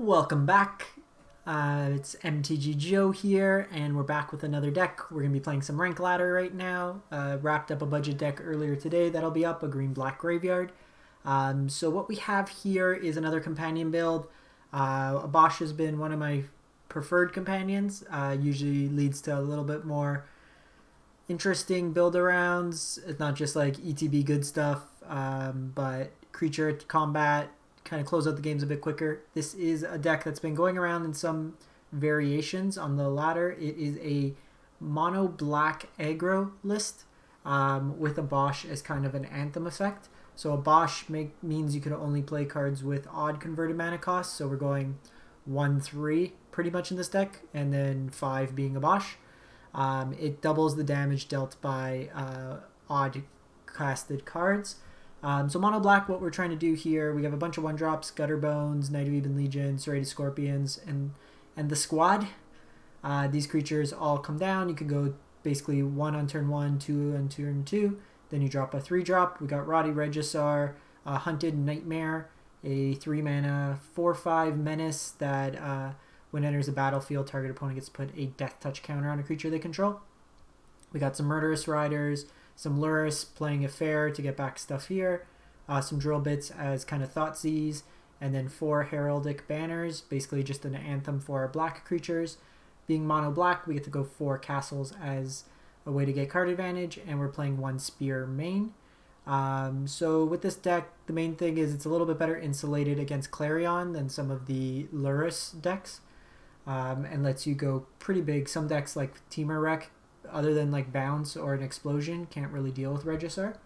Welcome back. It's MTG Joe here, and we're back with another deck. We're going to be playing some Rank Ladder right now. Wrapped up a budget deck earlier today. That'll be up, a green-black graveyard. So what we have here is another companion build. Obosh has been one of my preferred companions. Usually leads to a little bit more interesting build-arounds. It's not just like ETB good stuff, but creature combat, kind of close out the games a bit quicker. This is a deck that's been going around in some variations on the ladder. It is a mono black aggro list with Obosh as kind of an anthem effect. So Obosh means you can only play cards with odd converted mana costs. So we're going 1-3 pretty much in this deck, and then 5 being Obosh. It doubles the damage dealt by odd casted cards. So mono black, what we're trying to do here, we have a bunch of 1-drops, Gutterbones, Knight of Ebon Legion, Serrated Scorpions, and the squad. These creatures all come down. You could go basically 1 on turn 1, 2 on turn 2. Then you drop a 3-drop. We got Rotting Regisaur, Hunted Nightmare, a 3-mana 4/5 menace that when it enters the battlefield, target opponent gets to put a death touch counter on a creature they control. We got some Murderous Riders, some Lurrus playing a fair to get back stuff here, some drill bits as kind of Thoughtseize, and then 4 Heraldic Banners, basically just an anthem for our black creatures. Being mono black, we get to go 4 castles as a way to get card advantage, and we're playing 1 spear main. So with this deck, the main thing is it's a little bit better insulated against Clarion than some of the Lurrus decks, and lets you go pretty big. Some decks like Temur Rec, other than like Bounce or an Explosion, can't really deal with Regisaur.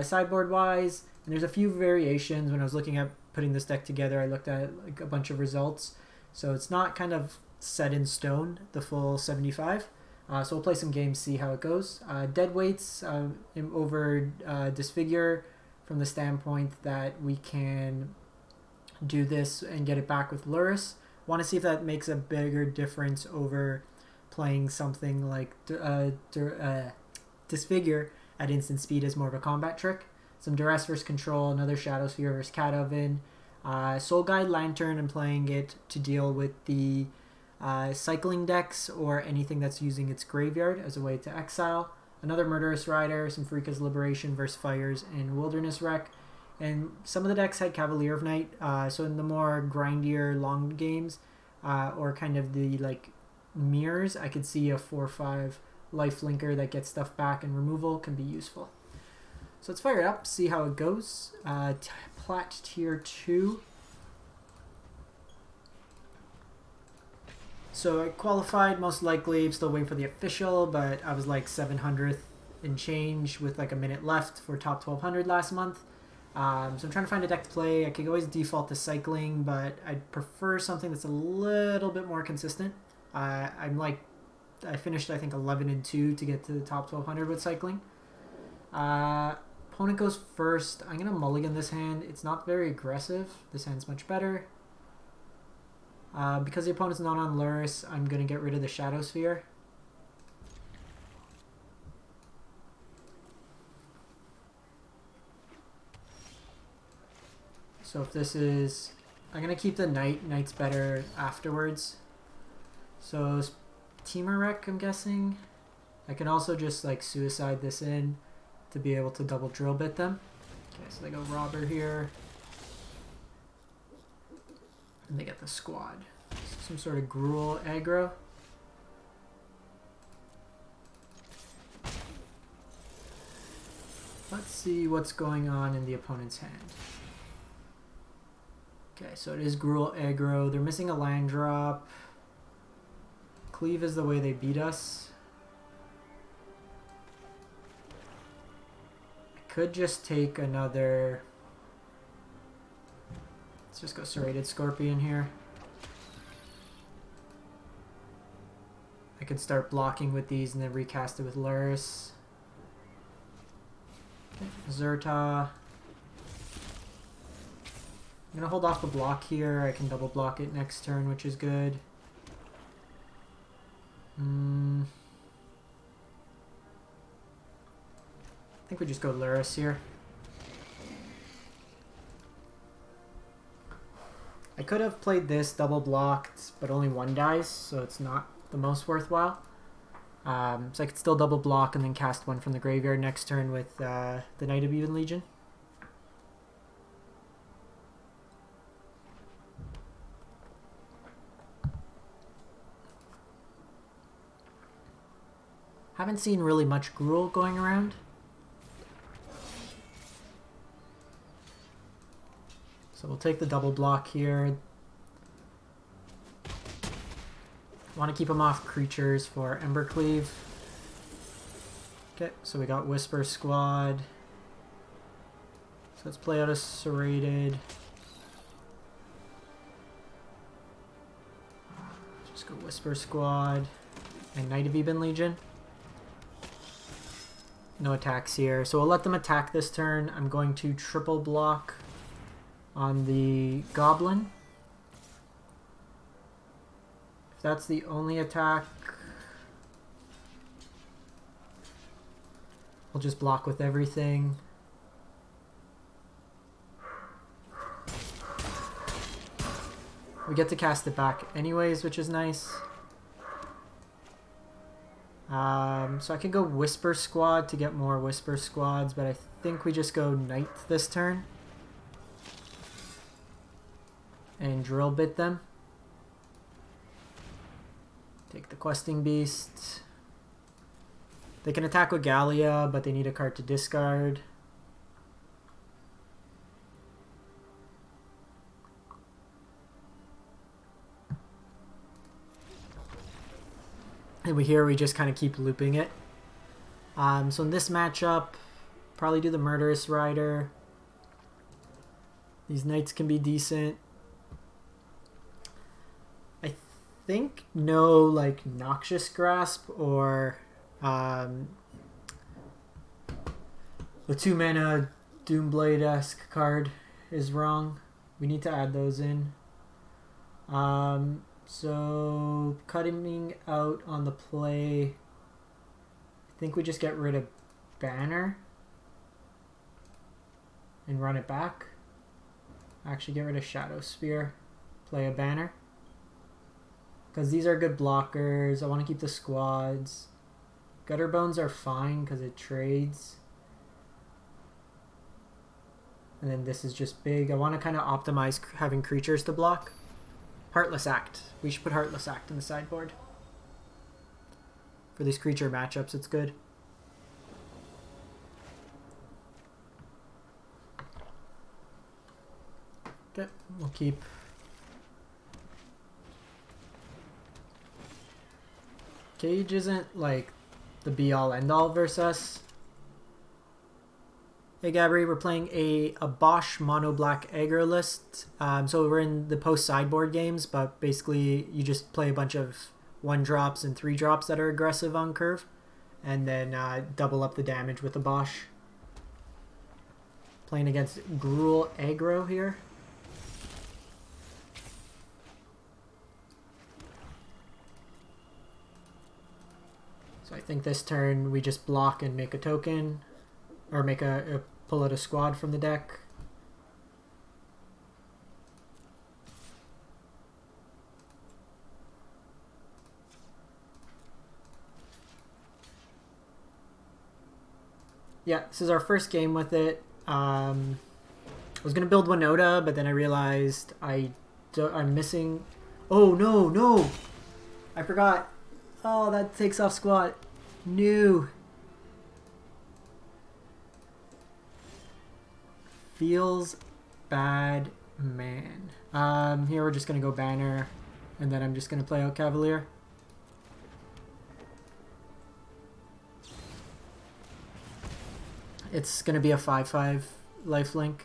Sideboard wise, and there's a few variations. When I was looking at putting this deck together, I looked at like a bunch of results, so it's not kind of set in stone, the full 75. So we'll play some games, see how it goes. Dead weights over Disfigure, from the standpoint that we can do this and get it back with Lurrus. Want to see if that makes a bigger difference over playing something like Disfigure at instant speed as more of a combat trick. Some Duress versus Control, another Shadowspear versus Cat Oven. Soul Guide Lantern, I'm playing it to deal with the cycling decks or anything that's using its graveyard as a way to exile. Another Murderous Rider, some Freaka's Liberation versus Fires, and Wilderness Wreck. And some of the decks had Cavalier of Night, so in the more grindier long games, or kind of the like mirrors, I could see a 4/5 lifelinker that gets stuff back and removal can be useful. So let's fire it up, see how it goes. Plat tier 2. So I qualified most likely. I'm still waiting for the official, but I was like 700th and change with like a minute left for top 1200 last month. So I'm trying to find a deck to play. I could always default to cycling, but I'd prefer something that's a little bit more consistent. I finished I think 11-2 to get to the top 1200 with cycling. Opponent goes first. I'm gonna mulligan this hand. It's not very aggressive. This hand's much better. Because the opponent's not on Lurrus, I'm gonna get rid of the Shadowspear. So if this is, I'm gonna keep the Knight. Knight's better afterwards. So Temur Rec, I'm guessing. I can also just like suicide this in to be able to double drill bit them. Okay, so they go Robber here. And they get the squad. Some sort of Gruul aggro. Let's see what's going on in the opponent's hand. Okay, so it is Gruul aggro. They're missing a land drop. Cleave is the way they beat us. I could just take another... Let's just go Serrated Scorpion here. I could start blocking with these and then recast it with Lurrus. Okay, Zerta. I'm going to hold off the block here. I can double block it next turn, which is good. I think we just go Lurrus here. I could have played this double blocked, but only one dies, so it's not the most worthwhile. So I could still double block and then cast one from the graveyard next turn with the Knight of Ebon Legion. Haven't seen really much Gruul going around. So we'll take the double block here. Want to keep them off creatures for Embercleave. Okay, so we got Whisper Squad. So let's play out a Serrated. Just go Whisper Squad and Knight of Ebon Legion. No attacks here. So we'll let them attack this turn. I'm going to triple block on the Goblin. If that's the only attack, I'll just block with everything. We get to cast it back anyways, which is nice. So I can go Whisper Squad to get more Whisper Squads, but I think we just go Knight this turn and Drill Bit them. Take the Questing Beast. They can attack with Gallia, but they need a card to discard. And we just kind of keep looping it. So in this matchup, probably do the Murderous Rider. These Knights can be decent. I think no like Noxious Grasp or the 2-mana Doomblade-esque card is wrong. We need to add those in. So cutting out on the play, I think we just get rid of Banner and run it back. Actually get rid of Shadowspear, play a Banner. Because these are good blockers. I want to keep the squads. Gutterbones are fine because it trades. And then this is just big. I want to kind of optimize having creatures to block. Heartless Act. We should put Heartless Act in the sideboard. For these creature matchups, it's good. Okay, we'll keep. Cage isn't like the be-all end-all versus us. Hey Gabri, we're playing a Obosh mono black aggro list. So we're in the post-sideboard games, but basically you just play a bunch of 1-drops and 3-drops that are aggressive on curve, and then double up the damage with Obosh. Playing against Gruul aggro here. So I think this turn we just block and make a token. Or make pull out a squad from the deck. Yeah, this is our first game with it. I was gonna build Winota, but then I realized I'm missing. Oh no! I forgot. Oh, that takes off squad. No. Feels bad, man. Here we're just gonna go Banner, and then I'm just gonna play out Cavalier. It's gonna be a 5/5 lifelink.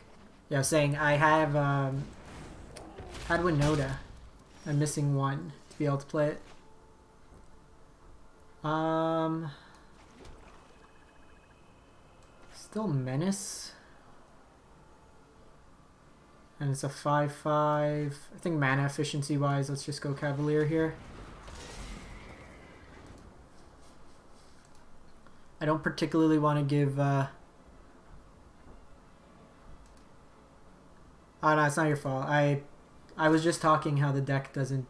Yeah, I was saying I have had Winota. I'm missing one to be able to play it. Still Menace. And it's a 5/5. I think mana efficiency wise, let's just go Cavalier here. I don't particularly want to give... Oh no, it's not your fault. I I was just talking how the deck doesn't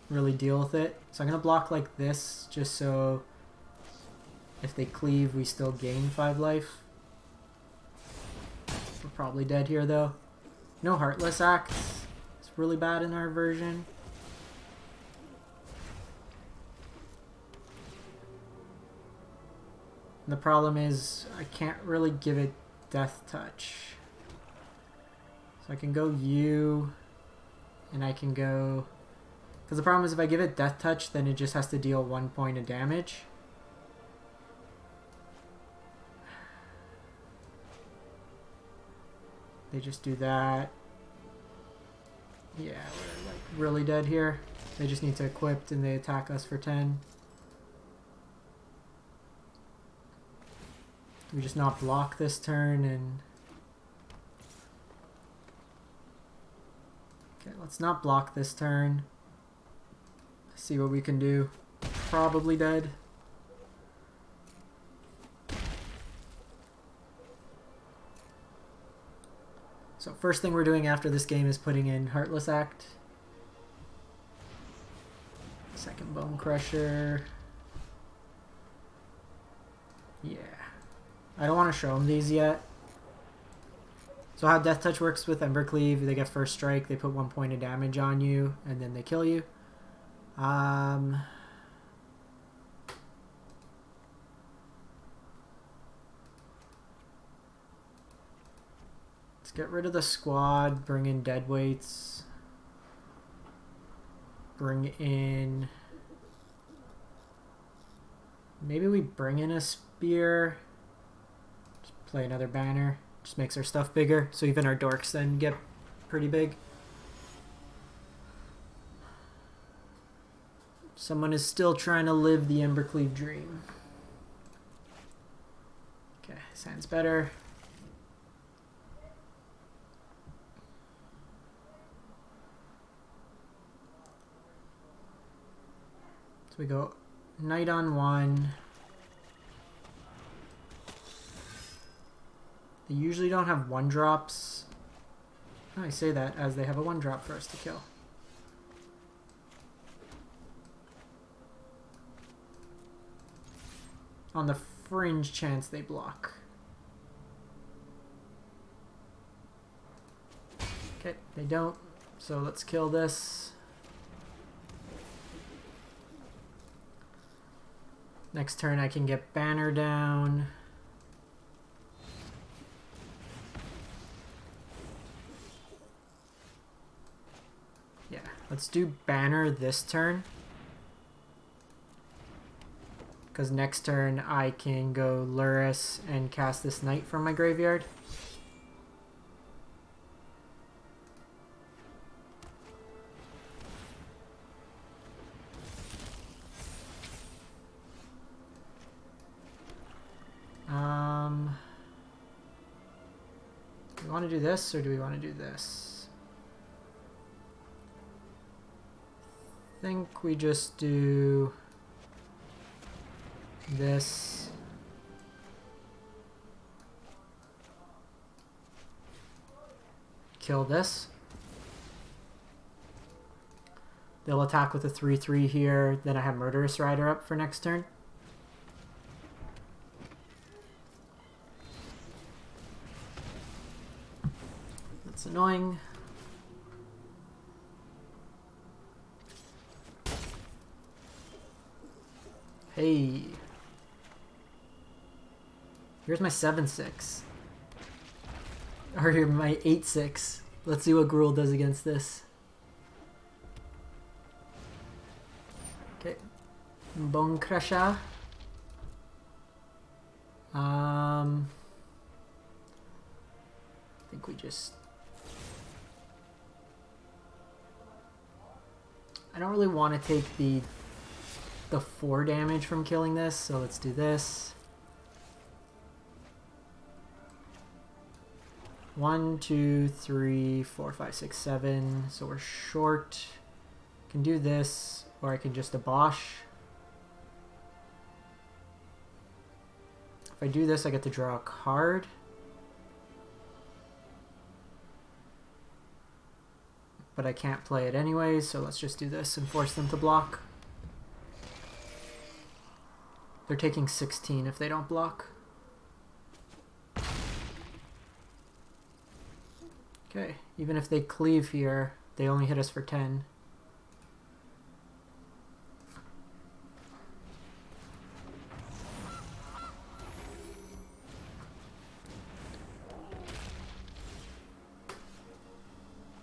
really deal with it. So I'm going to block like this, just so if they cleave, we still gain 5 life. We're probably dead here, though. No Heartless Axe. It's really bad in our version. And the problem is, I can't really give it Death Touch. So I can go you, and I can go... Because the problem is if I give it Death Touch, then it just has to deal 1 point of damage. They just do that. Yeah, we're like really dead here. They just need to equip and they attack us for 10. We just not block this turn and... Okay, let's not block this turn. See what we can do. Probably dead. So first thing we're doing after this game is putting in Heartless Act. Second Bone Crusher. Yeah. I don't want to show them these yet. So how Death Touch works with Embercleave, they get first strike, they put 1 point of damage on you, and then they kill you. Let's get rid of the squad, bring in Deadweights. Bring in... Maybe we bring in a Spear. Just play another banner. Just makes our stuff bigger, so even our dorks then get pretty big. Someone is still trying to live the Embercleave dream. Okay, sounds better. So we go Knight on 1. They usually don't have 1-drops. Oh, I say that as they have a 1-drop for us to kill. On the fringe chance they block. Okay, they don't. So let's kill this. Next turn I can get Banner down. Yeah, let's do Banner this turn. Because next turn I can go Lurrus and cast this Knight from my graveyard. Do we want to do this or do we want to do this? I think we just do this. Kill this. They'll attack with a 3/3 here. Then I have Murderous Rider up for next turn. That's annoying. Hey. Here's my 7/6. Or here my 8/6. Let's see what Gruul does against this. Okay. Bone Crusher. I think we just... I don't really want to take the 4 damage from killing this, so let's do this. 1, 2, 3, 4, 5, 6, 7. So we're short. I can do this, or I can just Obosh. If I do this, I get to draw a card. but I can't play it anyways, so let's just do this and force them to block. They're taking 16 if they don't block. Okay, even if they cleave here, they only hit us for 10.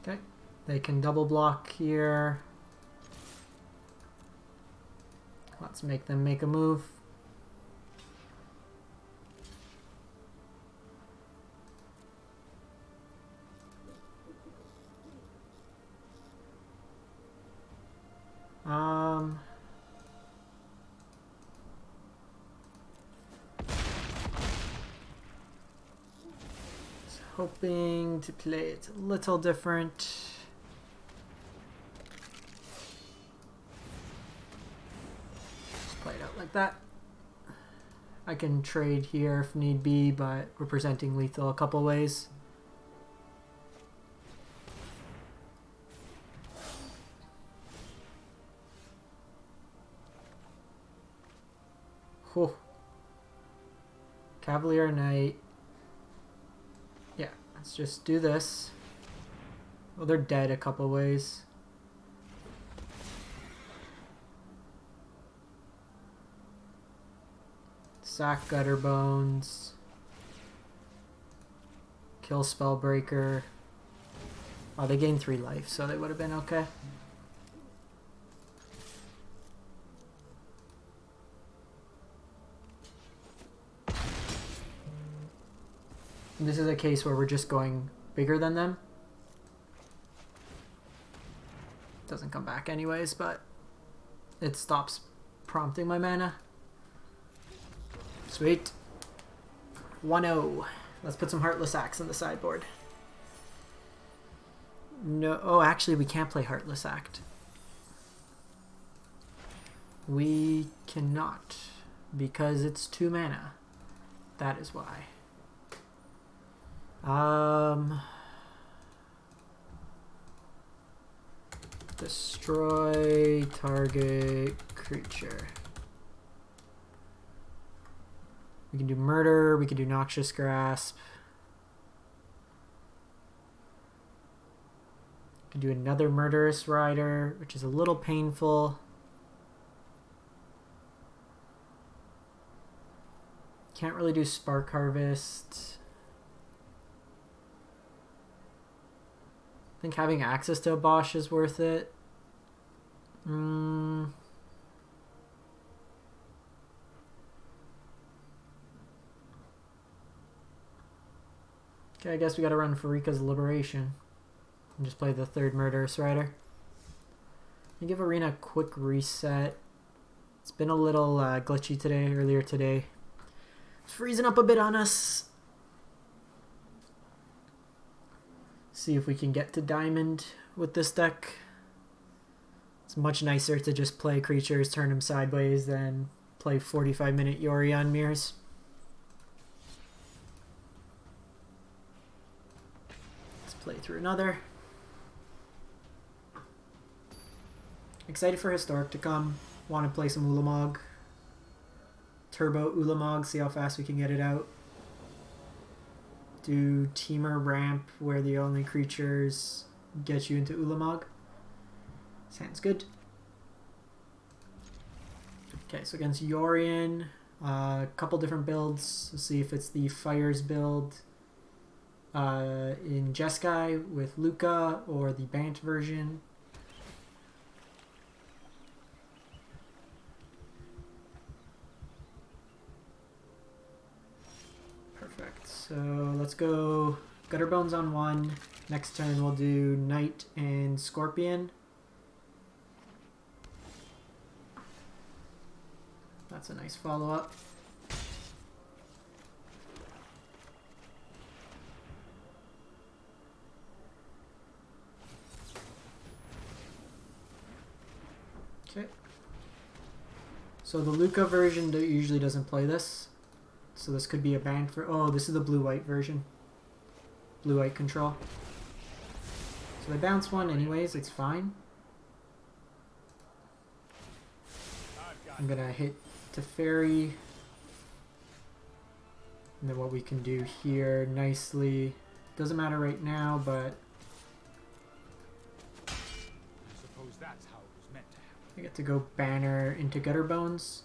Okay, they can double block here. Let's make them make a move. Hoping to play it a little different. Just play it out like that. I can trade here if need be, but we're presenting lethal a couple ways. Whew. Cavalier of Night. Yeah, let's just do this. Well, they're dead a couple ways. Sack Gutterbones. Kill Spellbreaker. Oh, they gained 3 life, so they would have been okay. This is a case where we're just going bigger than them. Doesn't come back anyways, but it stops prompting my mana. Sweet. 1-0. Let's put some Heartless Axe on the sideboard. No, oh, actually we can't play Heartless Act. We cannot, because it's 2 mana. That is why. Destroy target creature. We can do Murder, we can do Noxious Grasp. We can do another Murderous Rider, which is a little painful. Can't really do Spark Harvest. I think having access to Obosh is worth it. Okay, I guess we gotta run Farika's Liberation and just play the 3rd Murderous Rider. And give Arena a quick reset. It's been a little glitchy today, earlier today. It's freezing up a bit on us. See if we can get to Diamond with this deck. It's much nicer to just play creatures, turn them sideways, than play 45-minute Yorion mirrors. Let's play through another. Excited for Historic to come. Want to play some Ulamog. Turbo Ulamog, see how fast we can get it out. Do Teamer Ramp, where the only creatures get you into Ulamog. Sounds good. Okay, so against Yorion, a couple different builds. We'll see if it's the Fires build in Jeskai with Luca, or the Bant version. So let's go Gutterbones on 1. Next turn we'll do Knight and Scorpion. That's a nice follow-up. Okay. So the Luca version usually doesn't play this. So this could be a ban for... Oh, this is the blue-white version. Blue-white control. So they bounce one anyways, it's fine. I'm gonna hit Teferi. And then what we can do here nicely, doesn't matter right now, but I suppose that's how it was meant to happen. I get to go Banner into Gutterbones.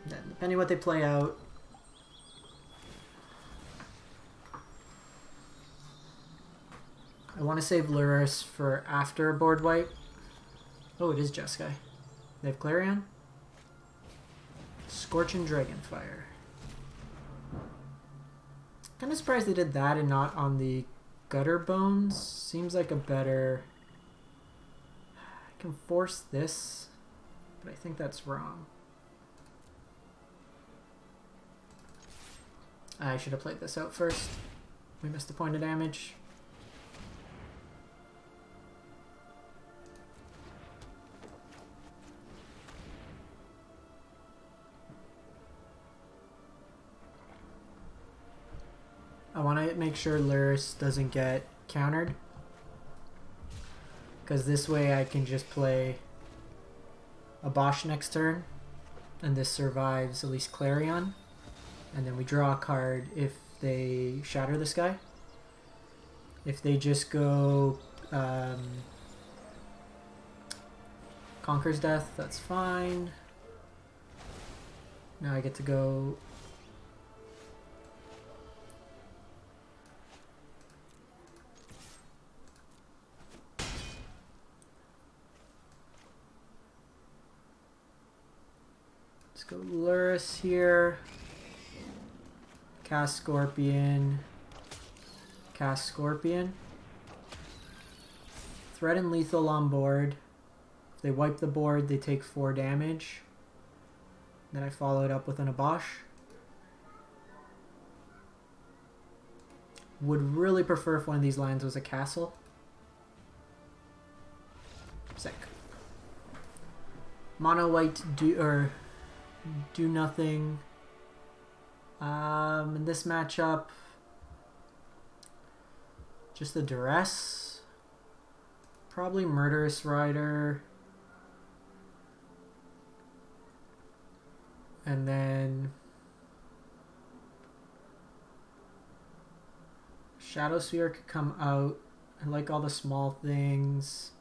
Then, depending what they play out, I want to save Lurrus for after a board wipe. Oh, it is Jeskai. They have Clarion. Scorching Dragonfire. Kind of surprised they did that and not on the Gutterbones. Seems like a better... I can force this, but I think that's wrong. I should have played this out first. We missed a point of damage. I want to make sure Lurrus doesn't get countered, because this way I can just play Obosh next turn, and this survives at least Clarion, and then we draw a card if they shatter this guy. If they just go Conquer's Death, that's fine. Now I get to go... Let's go Lurrus here. Cast Scorpion. Cast Scorpion. Threaten lethal on board. If they wipe the board, they take 4 damage. Then I follow it up with an Obosh. Would really prefer if one of these lands was a castle. Sick. Mono white do nothing. In this matchup, just the Duress. Probably Murderous Rider. And then Shadowspear could come out. I like all the small things.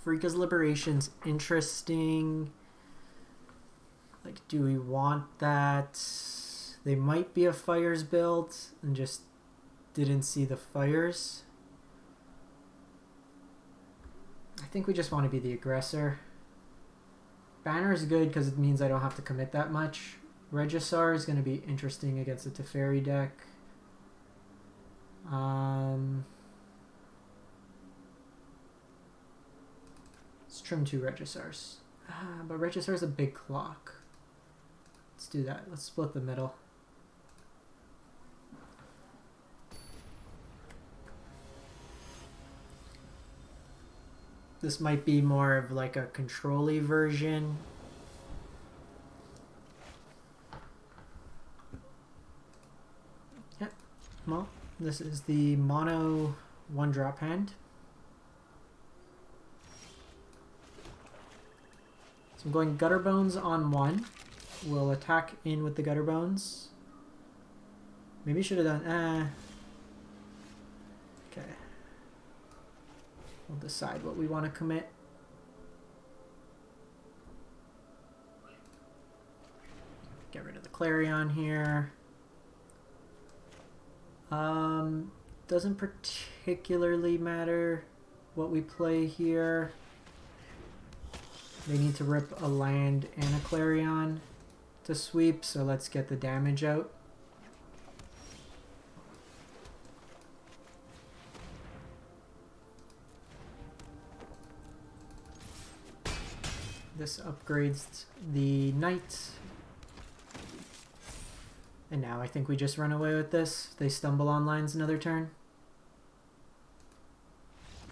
Freaka's Liberation's interesting. Like, do we want that? They might be a fires build and just didn't see the fires. I think we just want to be the aggressor. Banner is good because it means I don't have to commit that much. Regisaur is going to be interesting against the Teferi deck. Let's trim 2 Regisaurs. But Regisaur is a big clock. Let's do that. Let's split the middle. This might be more of like a control-y version. Yep. Well, this is the mono 1-drop hand. So I'm going Gutterbones on 1. We'll attack in with the Gutterbones. Maybe should have done... Okay. We'll decide what we want to commit. Get rid of the Clarion here. Doesn't particularly matter what we play here. They need to rip a land and a Clarion to sweep, so let's get the damage out. This upgrades the knight. And now I think we just run away with this. They stumble on lines another turn.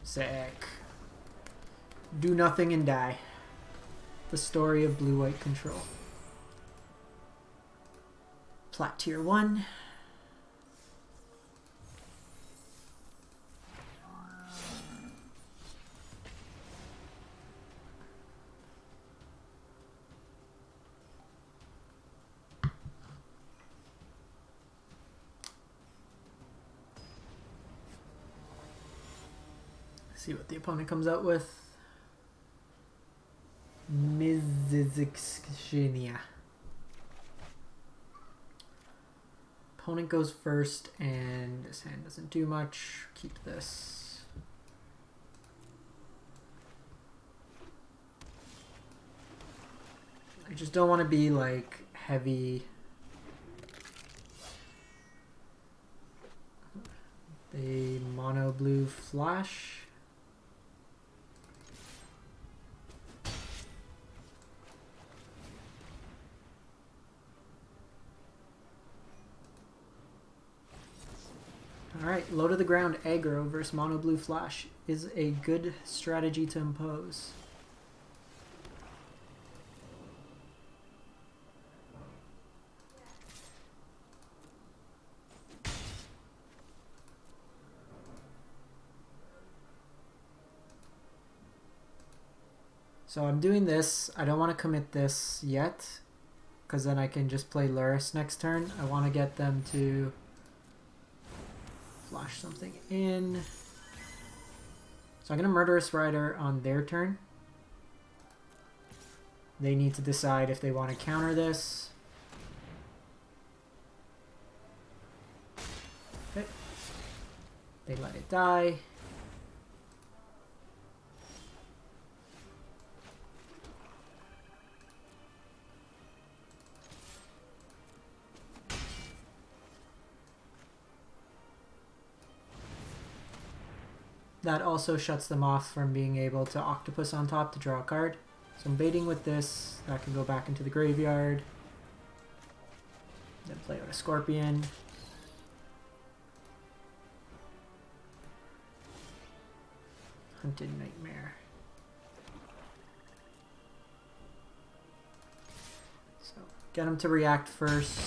Sick. Do nothing and die. The story of blue-white control. Flat tier 1. See what the opponent comes out with. Mizixxinia. Opponent goes first, and this hand doesn't do much. Keep this. I just don't want to be like heavy. The mono blue flash. Alright, low to the ground aggro versus mono blue flash is a good strategy to impose. So I'm doing this. I don't want to commit this yet, because then I can just play Lurrus next turn. I want to get them to flash something in. So I'm going to Murderous Rider on their turn. They need to decide if they want to counter this. Okay. They let it die. That also shuts them off from being able to Octopus on top to draw a card. So I'm baiting with this. That can go back into the graveyard. Then play out a Scorpion. Hunted Nightmare. So get them to react first.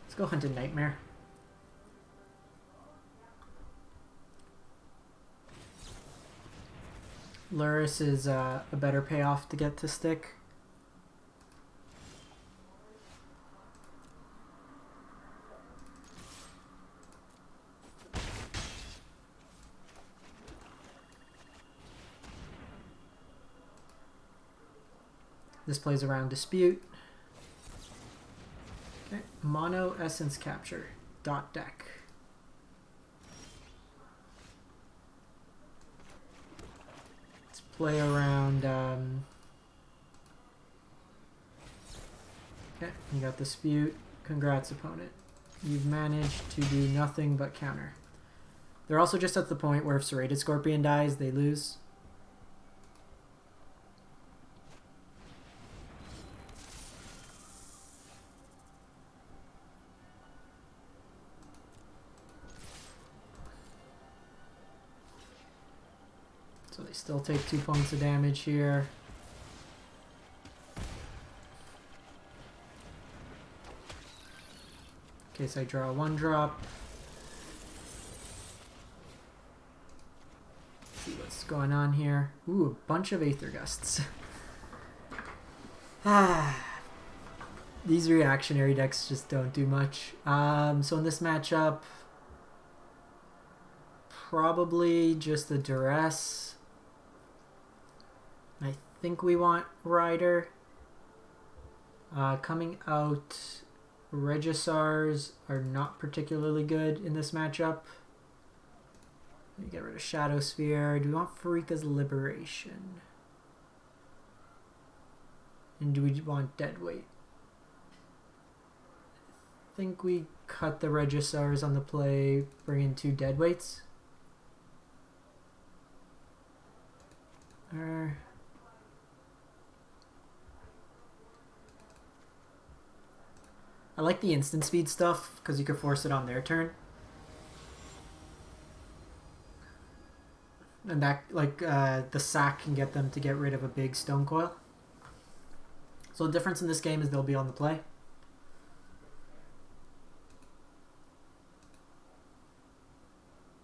Let's go Hunted Nightmare. Lurrus is a better payoff to get to stick. This plays around Dispute. Okay, Mono Essence Capture. Dot deck. Let's play around. Okay, you got Dispute. Congrats, opponent. You've managed to do nothing but counter. They're also just at the point where if Serrated Scorpion dies, they lose. So they still take 2 points of damage here. In case I draw a 1-drop. See what's going on here. Ooh, a bunch of Aether Gusts. These reactionary decks just don't do much. So in this matchup, probably just the Duress. I think we want Rider. Coming out, Regisaurs are not particularly good in this matchup. Let me get rid of Shadowspear. Do we want Farika's Liberation? And do we want Deadweight? I think we cut the Regisaurs on the play, bring in 2 Deadweights. I like the instant speed stuff because you can force it on their turn. And that, like, the sack can get them to get rid of a big stone coil. So the difference in this game is they'll be on the play.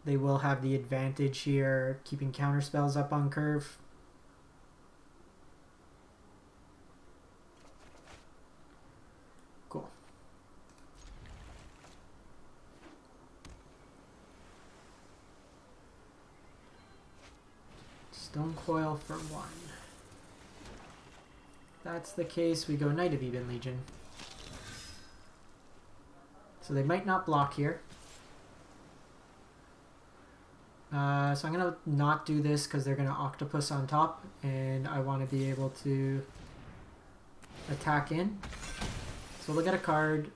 They will have the advantage here, keeping counter spells up on curve. Cool. Stone coil for 1. If that's the case, we go Knight of Ebon Legion. So they might not block here. So I'm going to not do this because they're going to Octopus on top, and I want to be able to attack in. So look at a card.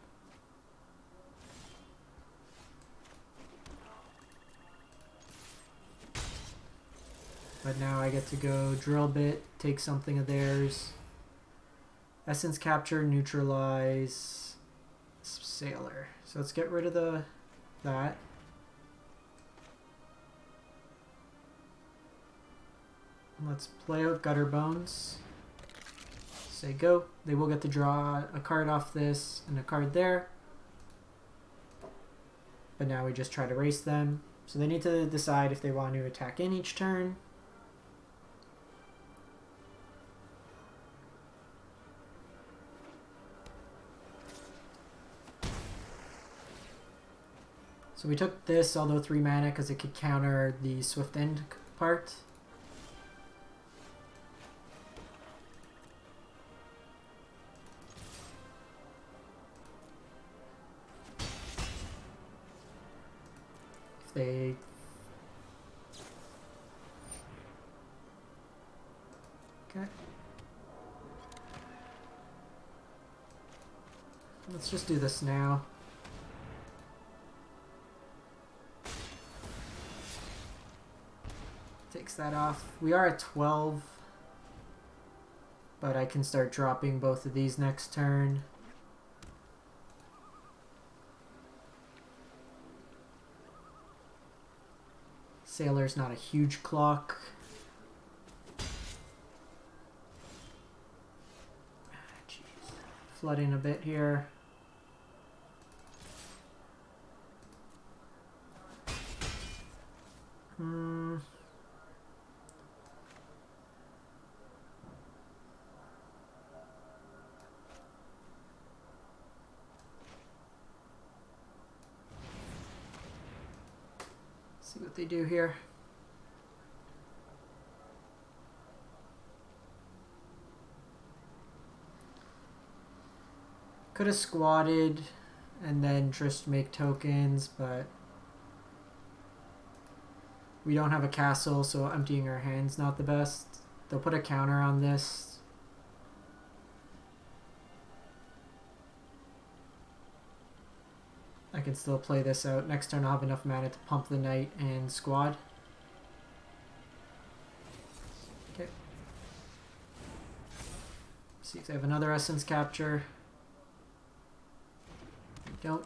But now I get to go Drill Bit, take something of theirs. Essence Capture, Neutralize, Sailor. So let's get rid of that. Let's play out Gutterbones. Say go. They will get to draw a card off this and a card there. But now we just try to race them. So they need to decide if they want to attack in each turn. So we took this, although 3 mana, because it could counter the Swift End part. They okay. Let's just do this now. Takes that off. We are at 12, but I can start dropping both of these next turn. Sailor's not a huge clock. Jeez. Flood in a bit here. See what they do here. Could have squatted and then just make tokens, but we don't have a castle, so emptying our hand's not the best. They'll put a counter on this. I can still play this out. Next turn I'll have enough mana to pump the knight and squad. Okay. See if they have another essence capture. They don't.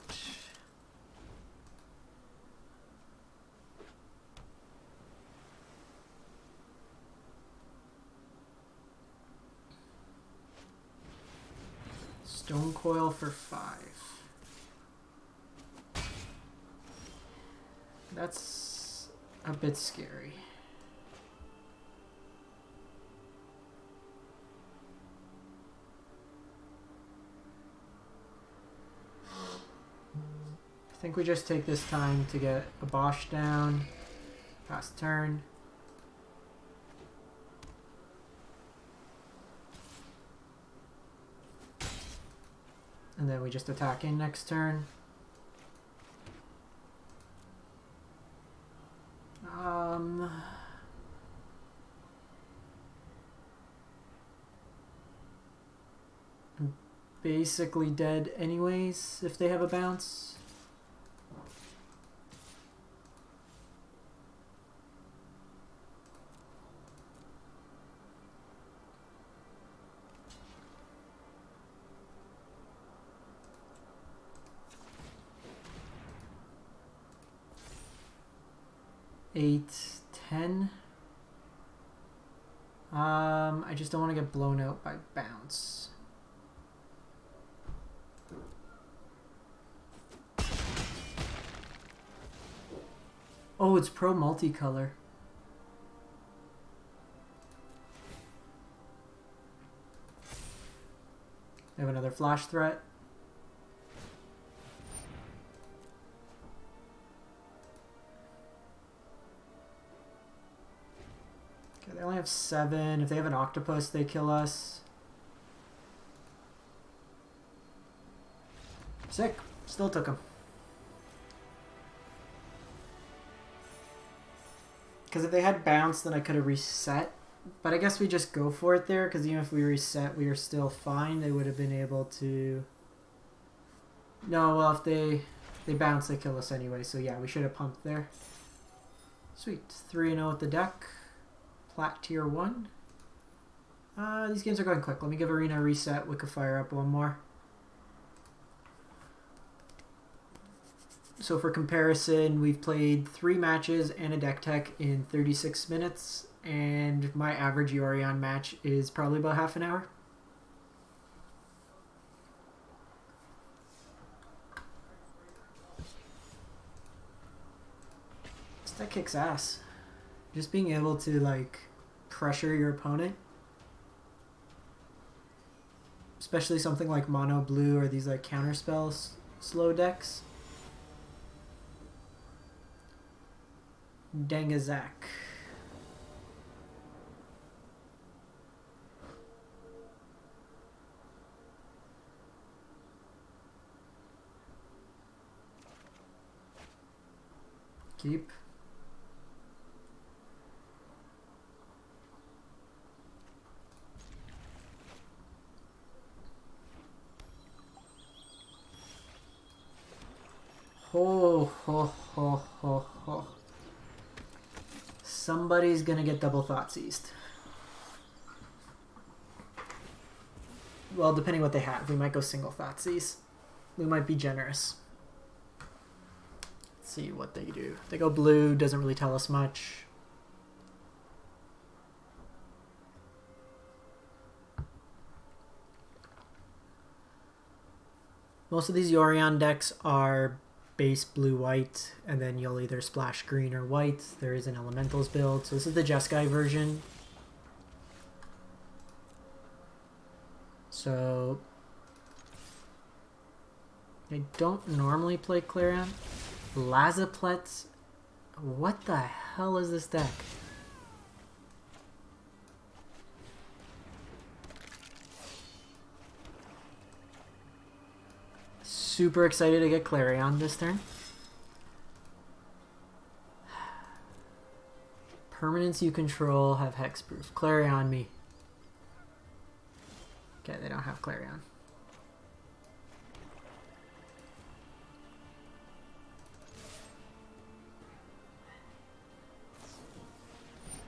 Stone coil for 5. That's a bit scary. I think we just take this time to get Obosh down. Pass turn. And then we just attack in next turn. I'm basically dead anyways if they have a bounce. Eight, 10. I just don't want to get blown out by bounce. Oh, it's pro multicolor. I have another flash threat. Okay, they only have 7. If they have an octopus, they kill us. Sick. Still took him. Because if they had bounce, then I could have reset. But I guess we just go for it there, because even if we reset, we are still fine. They would have been able to... No, well, if they bounce, they kill us anyway. So yeah, we should have pumped there. Sweet. 3-0 with the deck. Plat tier 1. These games are going quick. Let me give Arena a reset. We could fire up one more. So for comparison, we've played 3 matches and a deck tech in 36 minutes, and my average Yorion match is probably about half an hour. This deck kicks ass. Just being able to like pressure your opponent, especially something like mono blue or these like counterspell slow decks. Dangazak. Keep. Ho ho ho ho ho. Somebody's gonna get double thought seized. Well, depending what they have, we might go single thought seize. We might be generous. Let's see what they do. They go blue, doesn't really tell us much. Most of these Yorion decks are base blue-white, and then you'll either splash green or white. There is an elementals build, so this is the Jeskai version. So I don't normally play Clarion. Lazaplet's. What the hell is this deck? Super excited to get Clarion this turn. Permanents you control have hexproof. Clarion me. Okay, they don't have Clarion.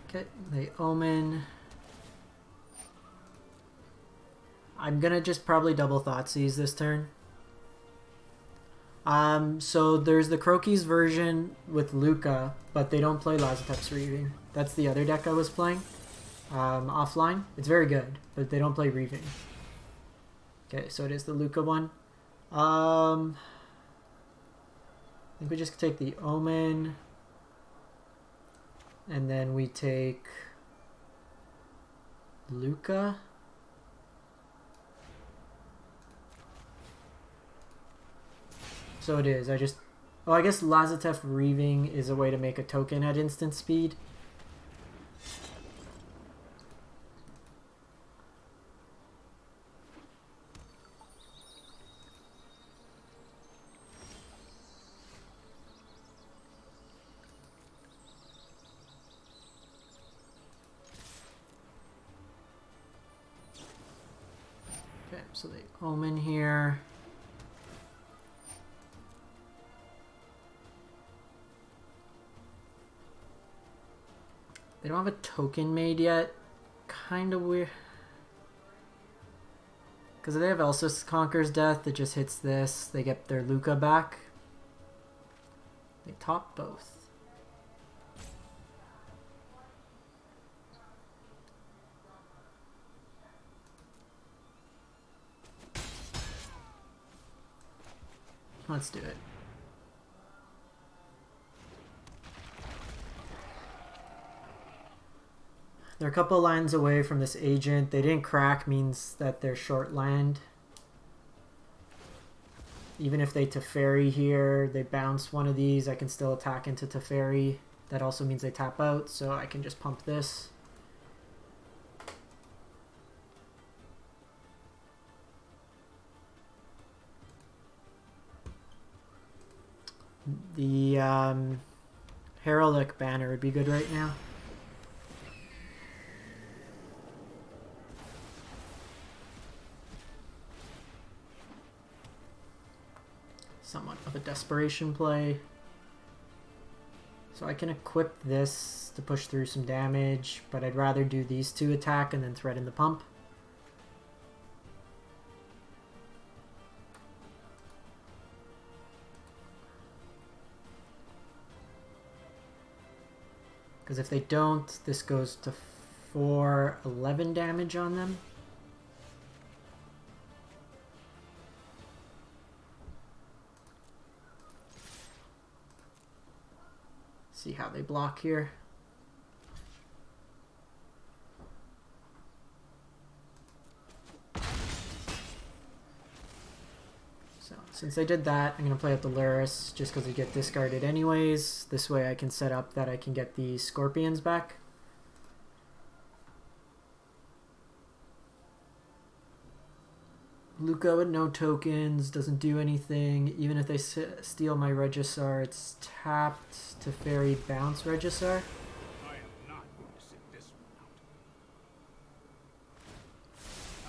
Okay, they omen. I'm gonna just probably double Thoughtseize this turn. So there's the Croaky's version with Luca, but they don't play Lazatep's Reaving. That's the other deck I was playing offline. It's very good, but they don't play Reaving. Okay, so it is the Luca one. I think we just take the Omen, and then we take Luca. So it is. Oh, I guess Lazatef Reaving is a way to make a token at instant speed. Okay, so they omen here. They don't have a token made yet. Kind of weird. Because if they have Elsus Conquers Death, it just hits this. They get their Luca back. They top both. Let's do it. They're a couple lands away from this agent. They didn't crack means that they're short land. Even if they Teferi here, they bounce one of these, I can still attack into Teferi. That also means they tap out, so I can just pump this. The Heraldic Banner would be good right now. Somewhat of a desperation play. So I can equip this to push through some damage, but I'd rather do these two attack and then threaten the pump. Because if they don't, this goes to 411 damage on them. See how they block here. So since I did that, I'm going to play up the Lurrus just because they get discarded anyways. This way I can set up that I can get the Scorpions back. Luca with no tokens, doesn't do anything. Even if they steal my Regisaur, it's tapped to Fairy bounce Regisaur. I am not going to sit this one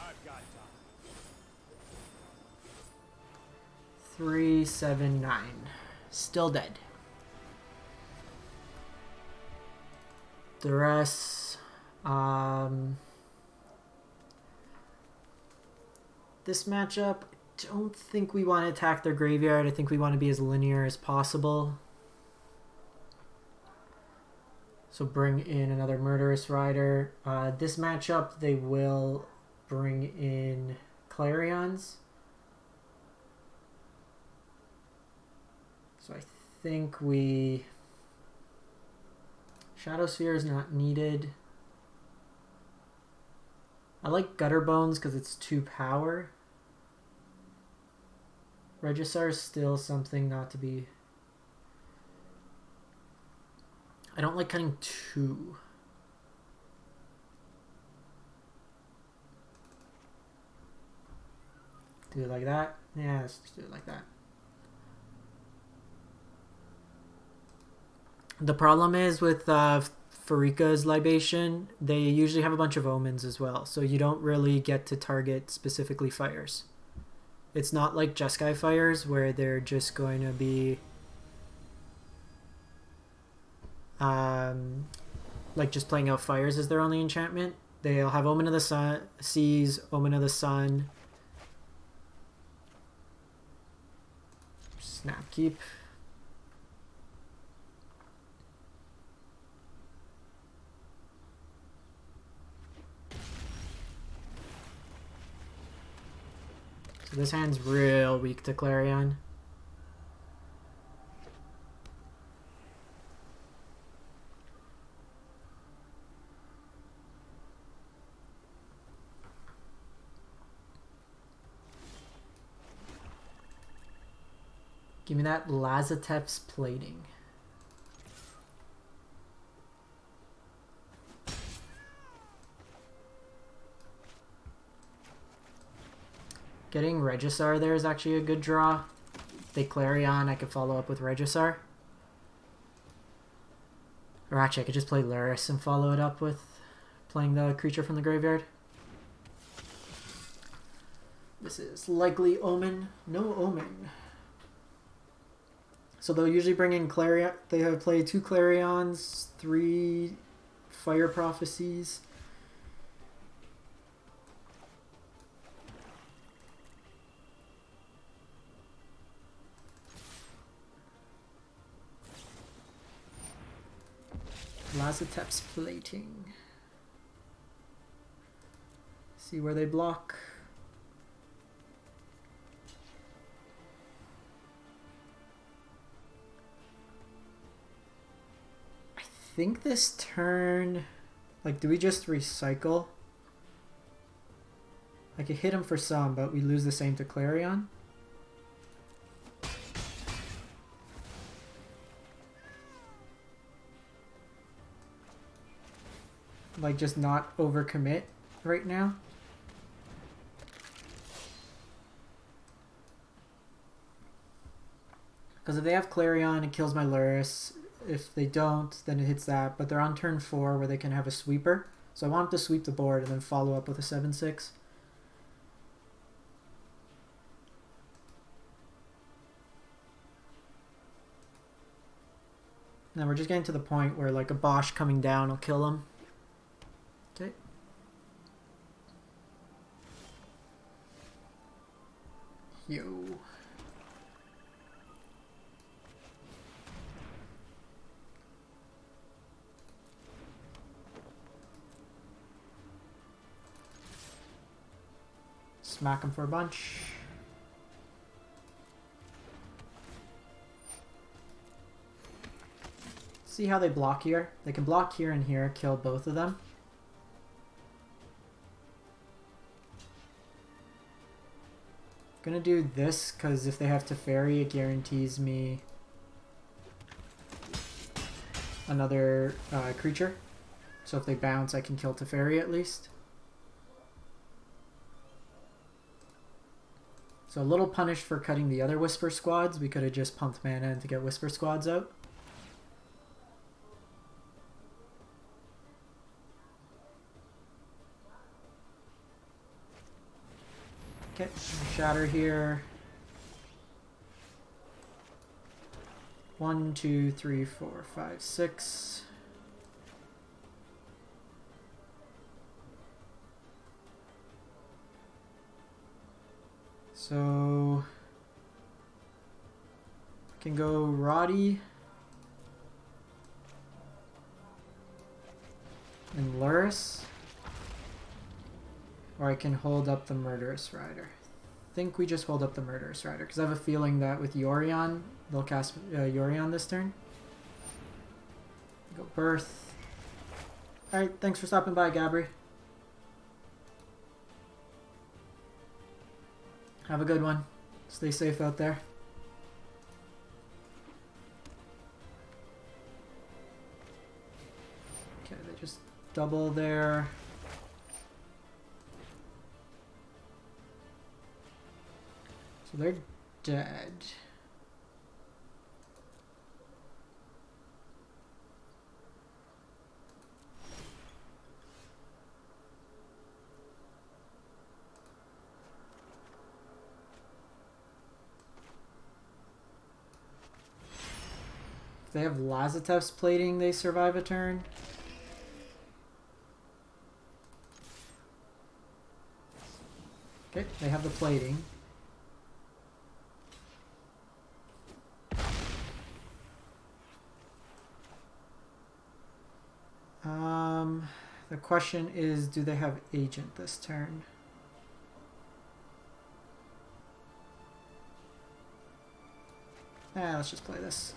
out. I've got time. 3, 7, 9. Still dead. Duress. This matchup, I don't think we want to attack their graveyard. I think we want to be as linear as possible. So bring in another Murderous Rider. This matchup, they will bring in Clarions. So I think we... Shadowspear is not needed. I like Gutterbones because it's 2 power. Regisaur is still something not to be... I don't like cutting 2. Do it like that? Yeah, let's just do it like that. The problem is with Pharika's Libation, they usually have a bunch of omens as well, so you don't really get to target specifically fires. It's not like Jeskai fires where they're just going to be like just playing out fires as their only enchantment. They'll have Omen of the Sun, Seas, Omen of the Sun, Snapkeep. So this hand's real weak to Clarion. Give me that Lazatep's Plating. Getting Regisaur there is actually a good draw. If they Clarion, I could follow up with Regisaur. Or actually, I could just play Lurrus and follow it up with playing the creature from the graveyard. This is likely Omen. No Omen. So they'll usually bring in Clarion. They have played 2 Clarions, 3 Fire Prophecies. Lazatep's Plating. See where they block. think this turn, like, do we just recycle? I could hit him for some, but we lose the same to Clarion. Like, just not overcommit right now. Because if they have Clarion, it kills my Lurrus. If they don't, then it hits that. But they're on turn 4 where they can have a sweeper. So I want them to sweep the board and then follow up with a 7/6. Now we're just getting to the point where like a Obosh coming down will kill him. Okay. Yo. Smack him for a bunch. See how they block here? They can block here and here, kill both of them. Gonna do this because if they have Teferi, it guarantees me another creature. So if they bounce, I can kill Teferi at least. So a little punished for cutting the other Whisper Squads. We could have just pumped mana in to get Whisper Squads out. Okay, Shatter here. 1, 2, 3, 4, 5, 6. So I can go Roddy and Lurrus, or I can hold up the Murderous Rider. I think we just hold up the Murderous Rider because I have a feeling that with Yorion, they'll cast Yorion this turn. Go Birth. Alright, thanks for stopping by, Gabri. Have a good one. Stay safe out there. Okay, they just double there. So they're dead. If they have Lazatev's plating, they survive a turn. Okay, they have the plating. The question is, do they have Agent this turn? Let's just play this.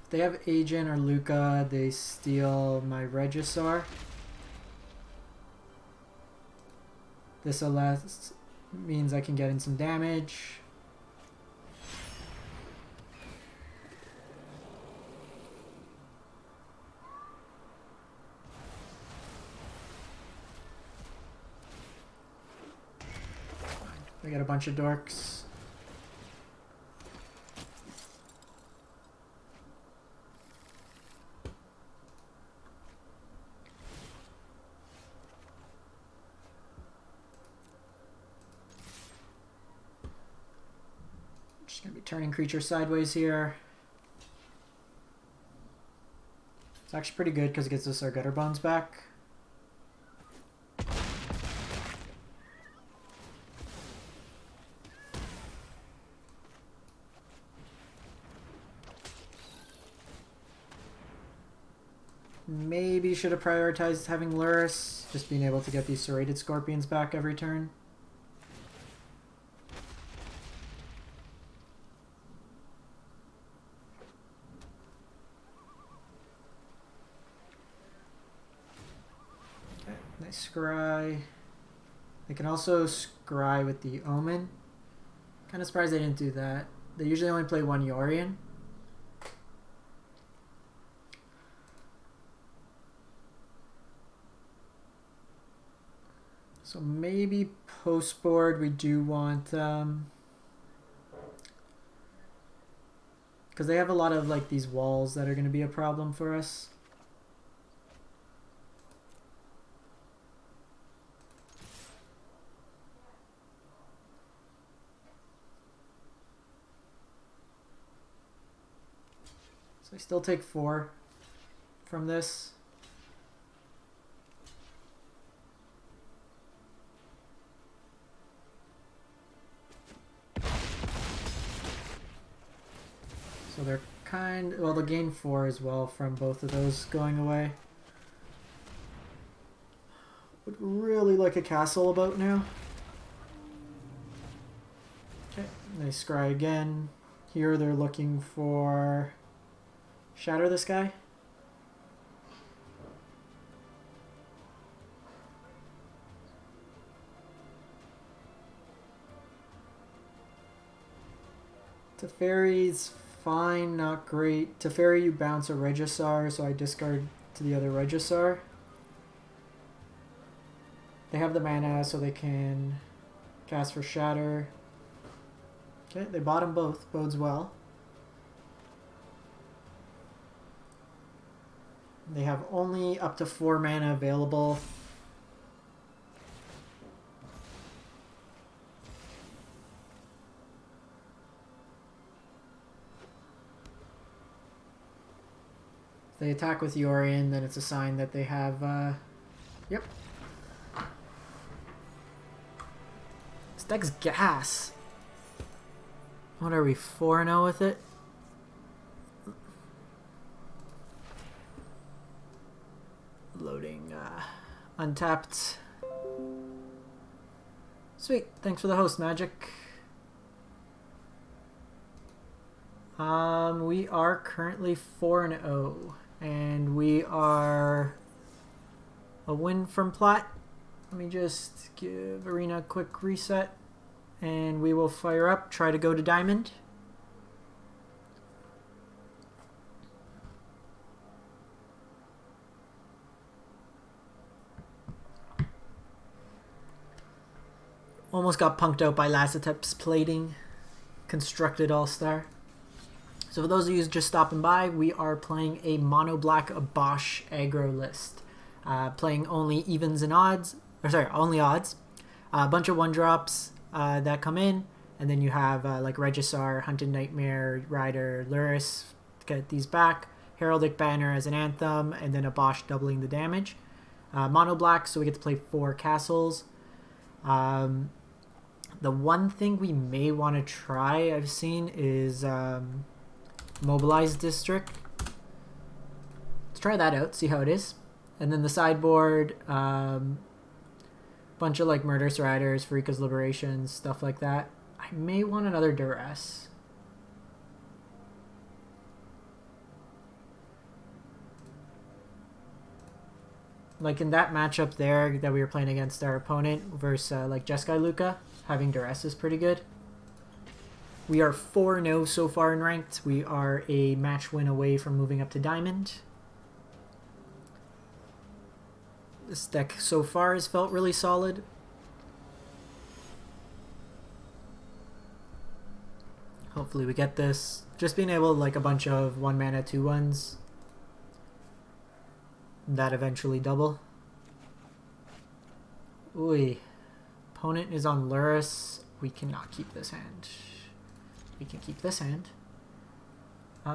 If they have Agent or Luca, they steal my Regisaur. This means I can get in some damage. I got a bunch of dorks. Just gonna be turning creature sideways here. It's actually pretty good because it gets us our Gutterbones back. Maybe should have prioritized having Lurrus, just being able to get these Serrated Scorpions back every turn. They scry. They can also scry with the Omen. Kind of surprised they didn't do that. They usually only play one Yorion. So maybe post board we do want, because they have a lot of like these walls that are going to be a problem for us. So I still take 4 from this. So they're well, they'll gain 4 as well from both of those going away. Would really like a castle about now. Okay, they scry again. Here they're looking for shatter this guy. Teferi's fine, not great. Teferi, you bounce a Regisaur, so I discard to the other Regisaur. They have the mana, so they can cast for Shatter. Okay, they bought them both. Bodes well. They have only up to 4 mana available. If they attack with Yorion, then it's a sign that they have, yep. This deck's gas. What are we, 4-0 with it? Loading, untapped. Sweet, thanks for the host, Magic. We are currently 4-0, and we are a win from Plat. Let me just give Arena a quick reset, and we will fire up, try to go to Diamond. Almost got punked out by Lazatep's plating. Constructed All-Star. So for those of you just stopping by, we are playing a mono-black Obosh aggro list. Playing only evens and odds. Or sorry, only odds. A bunch of 1-drops that come in. And then you have like Regisaur, Hunted Nightmare, Rider, Lurrus. Get these back. Heraldic Banner as an anthem. And then Obosh doubling the damage. Mono-black, so we get to play 4 castles. The one thing we may want to try, I've seen, is Mobilized District. Let's try that out, see how it is. And then the sideboard, bunch of like Murderous Riders, Farika's Liberations, stuff like that. I may want another Duress. Like in that matchup there that we were playing against our opponent versus like Jeskai Luka, having Duress is pretty good. We are 4-0 so far in ranked. We are a match win away from moving up to Diamond. This deck so far has felt really solid. Hopefully we get this. Just being able to like a bunch of 1-mana 2/1s. That eventually double. Ooh. Opponent is on Lurrus. We cannot keep this hand. We can keep this hand. I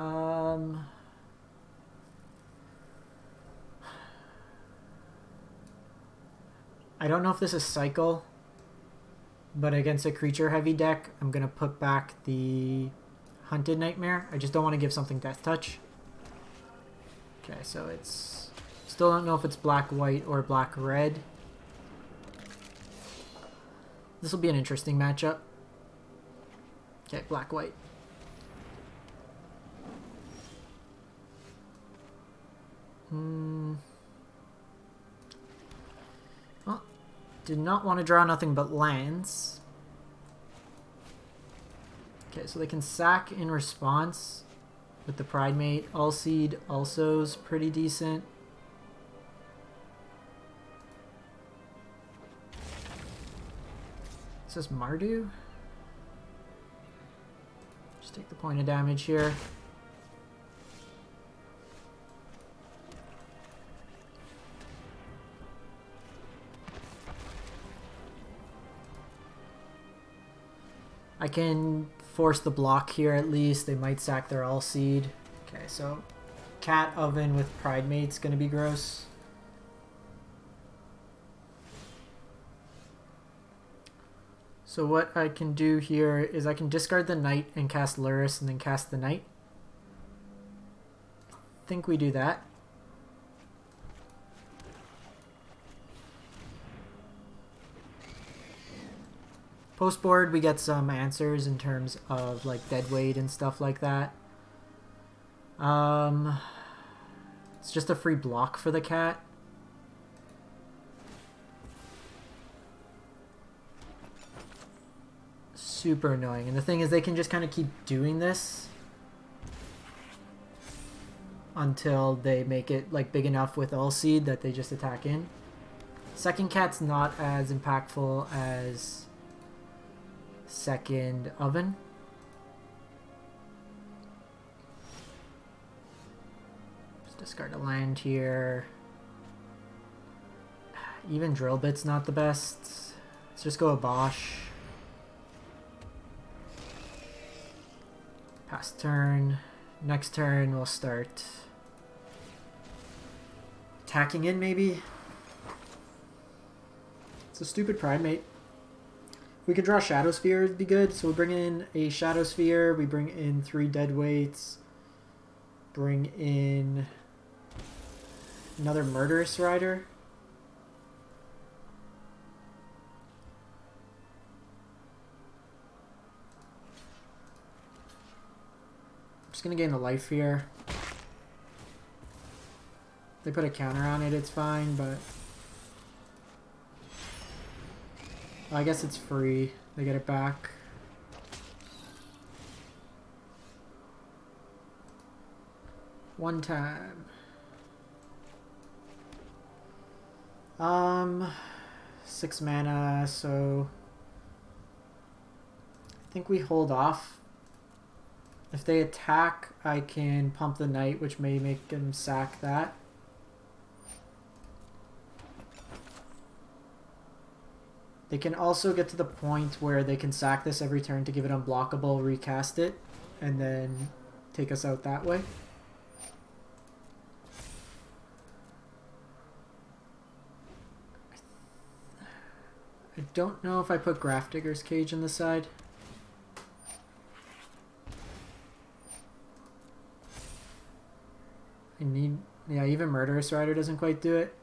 don't know if this is cycle, but against a creature heavy deck, I'm going to put back the Hunted Nightmare. I just don't want to give something Death Touch. Okay, so it's... Still don't know if it's black-white or black-red. This will be an interesting matchup. Okay, black-white. did not want to draw nothing but lands. Okay, so they can sack in response with the Pridemate. All-Seed also is pretty decent. Is this Mardu? Just take the point of damage here. I can force the block here at least. They might sack their All-Seed. Okay, so Cat Oven with Pridemate's gonna be gross. So what I can do here is I can discard the Knight and cast Lurrus and then cast the Knight. I think we do that. Post board, we get some answers in terms of like dead weight and stuff like that. It's just a free block for the cat. Super annoying. And the thing is, they can just kind of keep doing this until they make it like big enough with All-Seed that they just attack in. Second cat's not as impactful as second oven. Just discard a land here. Even drill bit's not the best. Let's just go Obosh. Pass turn. Next turn we'll start attacking in maybe. It's a stupid Pridemate. We could draw Shadowspear, it'd be good. So we bring in a Shadowspear, we bring in 3 Deadweights, bring in another Murderous Rider. I'm just gonna gain a life here. They put a counter on it, it's fine, but I guess it's free. They get it back. One time. 6 mana, so I think we hold off. If they attack, I can pump the Knight, which may make them sack that. They can also get to the point where they can sack this every turn to give it unblockable, recast it, and then take us out that way. I don't know if I put Grafdigger's Cage in the side. I need... yeah, even Murderous Rider doesn't quite do it.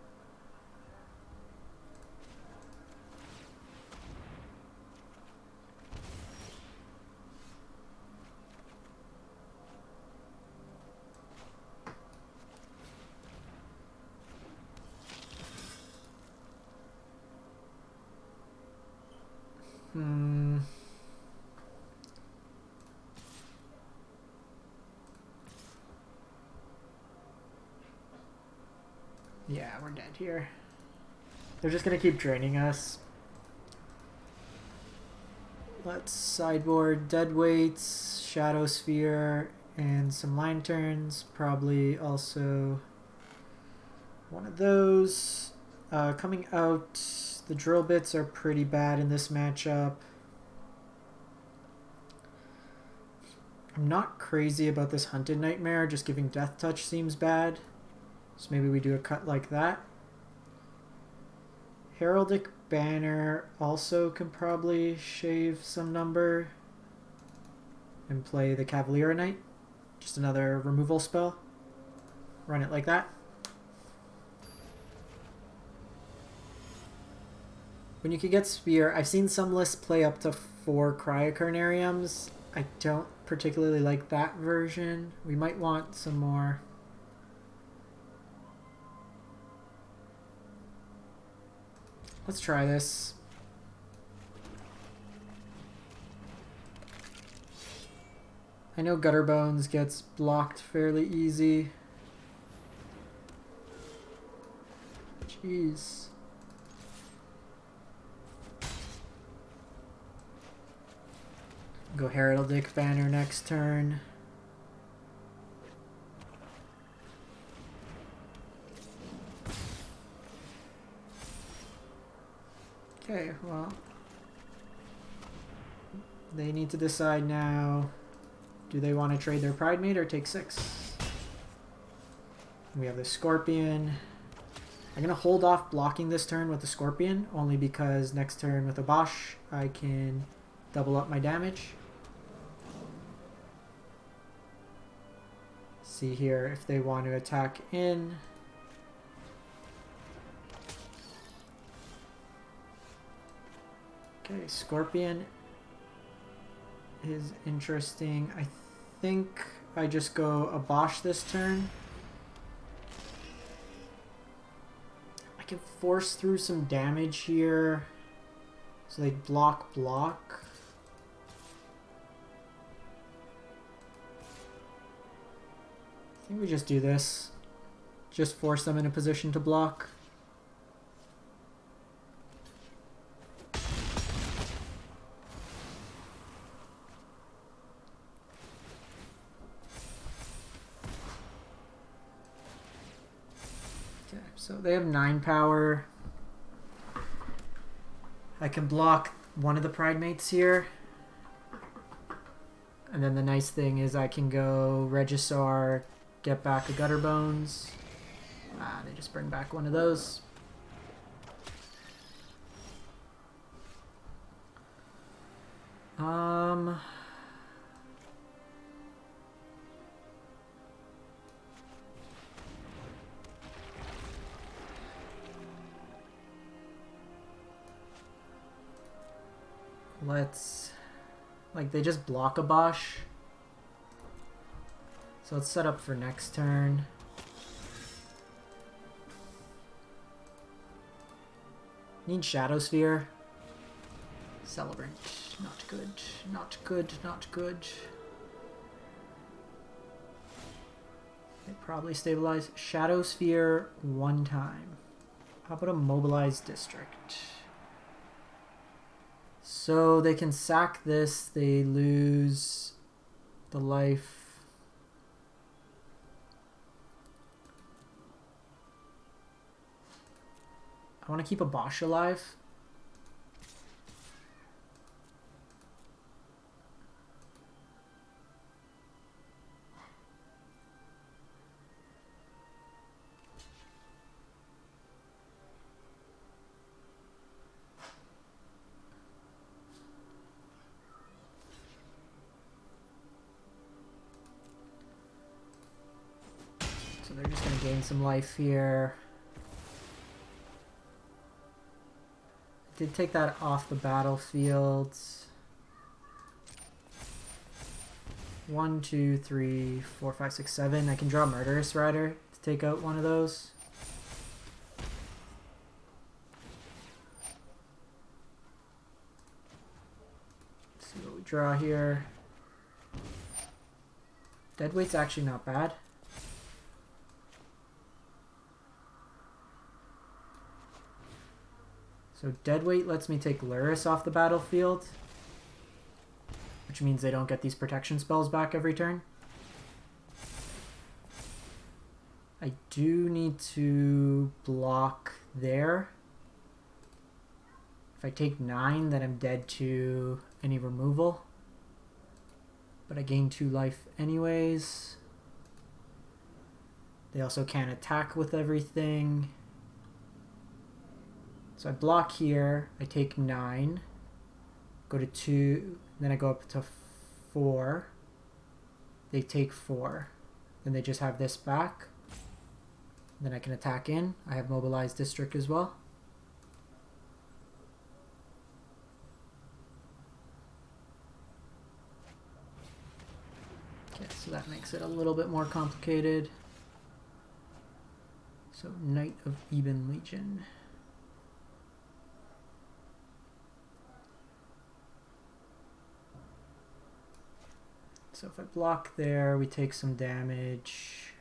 Yeah, we're dead here. They're just gonna keep draining us. Let's sideboard Deadweights, Shadowspear, and some Lanterns. Probably also one of those. Coming out, the drill bits are pretty bad in this matchup. I'm not crazy about this Hunted Nightmare, just giving Death Touch seems bad. So maybe we do a cut like that. Heraldic Banner also can probably shave some number and play the Cavalier of Night. Just another removal spell. Run it like that. When you can get Spear, I've seen some lists play up to 4 Cryocarnariums. I don't particularly like that version. We might want some more. Let's try this. I know Gutterbones gets blocked fairly easy. Jeez. Go Heraldic Banner next turn. Okay, well, they need to decide now. Do they want to trade their Pride Mate or take 6? We have the Scorpion. I'm going to hold off blocking this turn with the Scorpion, only because next turn with Obosh, I can double up my damage. See here if they want to attack in. Okay, Scorpion is interesting. I think I just go Obosh this turn. I can force through some damage here. So they block. I think we just do this. Just force them in a position to block. Okay, so they have 9 power. I can block one of the Pride Mates here. And then the nice thing is I can go Regisaur, get back a Gutterbones. They just bring back one of those. Let's, like, they just block a Bosch. So let's set up for next turn. Need Shadowspear. Celebrant. Not good. Not good. Not good. They probably stabilize. Shadowspear one time. How about a Mobilized District? So they can sack this. They lose the life. I want to keep a Bosch alive. So they're just going to gain some life here. Did take that off the battlefield. 1, 2, 3, 4, 5, 6, 7. I can draw Murderous Rider to take out one of those. Let's see what we draw here. Deadweight's actually not bad. So Deadweight lets me take Lurrus off the battlefield, which means they don't get these protection spells back every turn. I do need to block there. If I take 9, then I'm dead to any removal. But I gain 2 life anyways. They also can't attack with everything. So I block here, I take 9, go to 2, then I go up to 4, they take 4, then they just have this back, then I can attack in. I have Mobilized District as well. Okay, so that makes it a little bit more complicated. So Knight of Ebon Legion. So if I block there, we take some damage.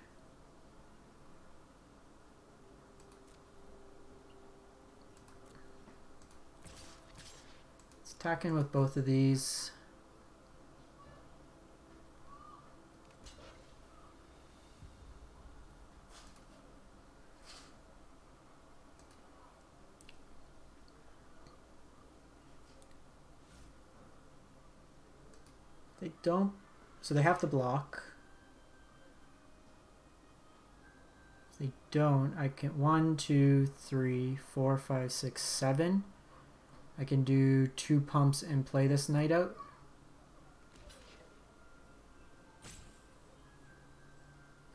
Let's attack in with both of these. They don't, so they have to block. If they don't, I can 1, 2, 3, 4, 5, 6, 7. I can do 2 pumps and play this knight out.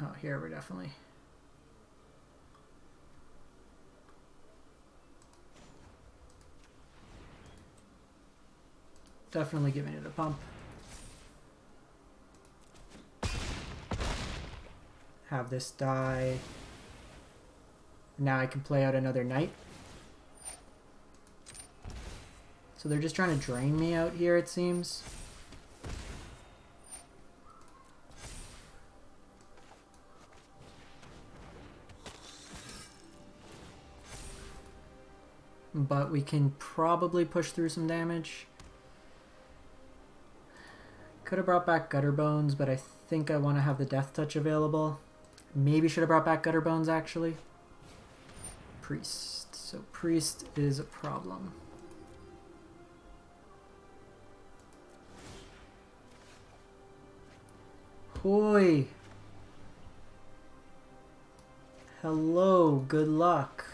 Oh, here we're definitely. Definitely giving it a pump. Have this die. Now I can play out another knight. So they're just trying to drain me out here, it seems. But we can probably push through some damage. Could have brought back Gutterbones, but I think I want to have the Death Touch available. Maybe should have brought back Gutterbones, actually. Priest. So Priest is a problem. Hoi! Hello, good luck.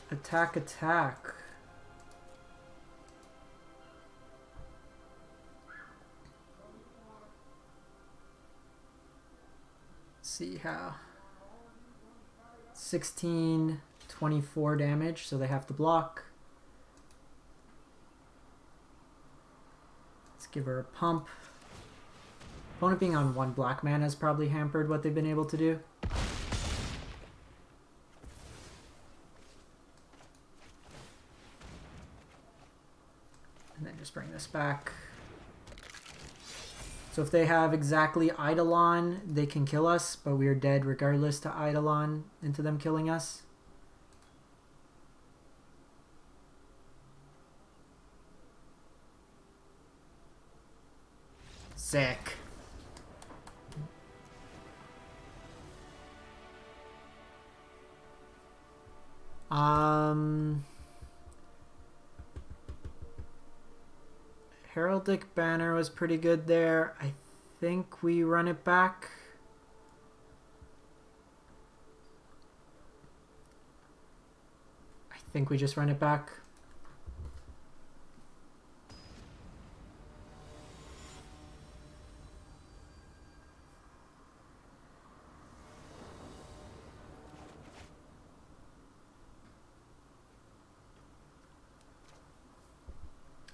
Attack, attack. Let's see how. 16, 24 damage, so they have to block. Let's give her a pump. Opponent being on 1 black mana has probably hampered what they've been able to do. And then just bring this back. So if they have exactly Eidolon, they can kill us, but we are dead regardless to Eidolon into them killing us. Sick. Heraldic Banner was pretty good there. I think we run it back. I think we just run it back.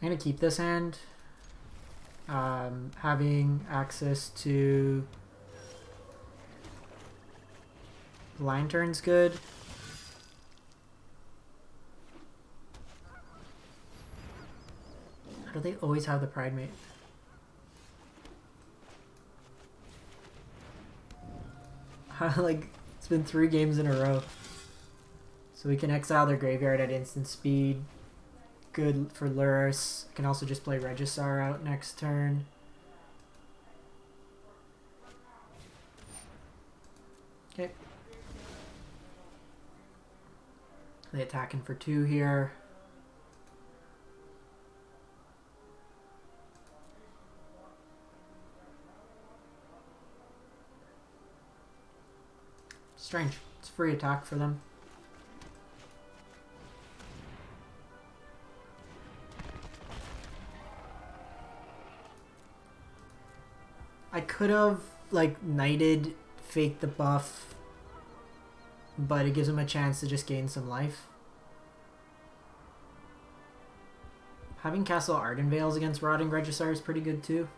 I'm going to keep this hand. Having access to Lantern's good. How do they always have the Pride Mate? Like, it's been 3 games in a row. So we can exile their graveyard at instant speed. Good for Lurrus. I can also just play Regisaur out next turn. Okay. They attacking for 2 here. Strange. It's a free attack for them. I could have, like, knighted, faked the buff, but it gives him a chance to just gain some life. Having Castle Ardenvales against Rotting Regisaur is pretty good too.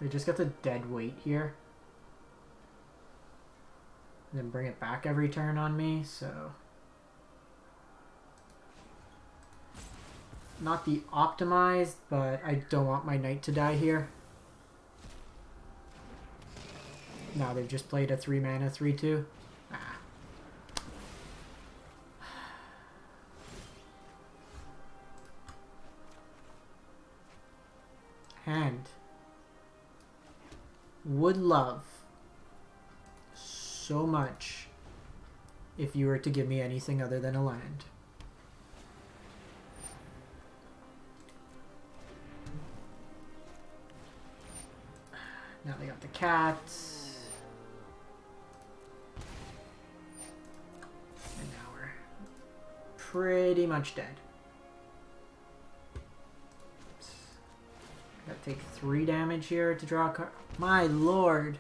They just get the dead weight here. And then bring it back every turn on me, so... Not the optimized, but I don't want my knight to die here. No, they've just played a 3 mana 3/2. Ah. And would love so much if you were to give me anything other than a land. Now they got the cat. And now we're pretty much dead. Gotta take 3 damage here to draw a card. My lord.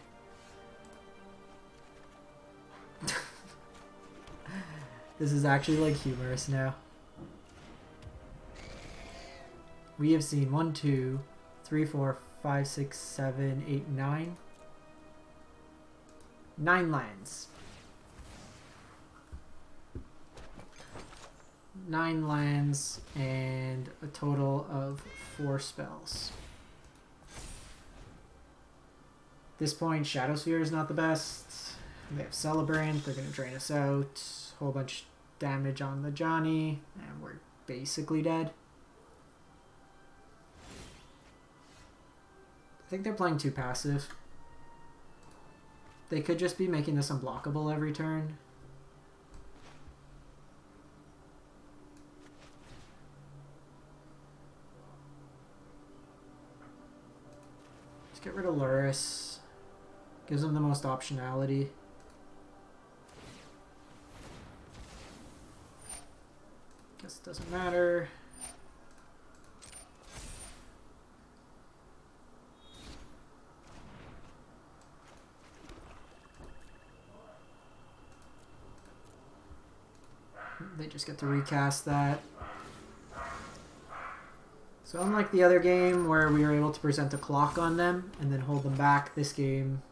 This is actually like humorous now. We have seen 1, 2, 3, 4, 5, 6, 7, 8, 9. 9 lands. 9 lands and a total of 4 spells. At this point, Shadowspear is not the best. They have Celebrant, they're going to drain us out. Whole bunch of damage on the Johnny, and we're basically dead. I think they're playing too passive. They could just be making this unblockable every turn. Let's get rid of Lurrus. Gives them the most optionality. Guess it doesn't matter. They just get to recast that. So unlike the other game where we were able to present a clock on them and then hold them back, this game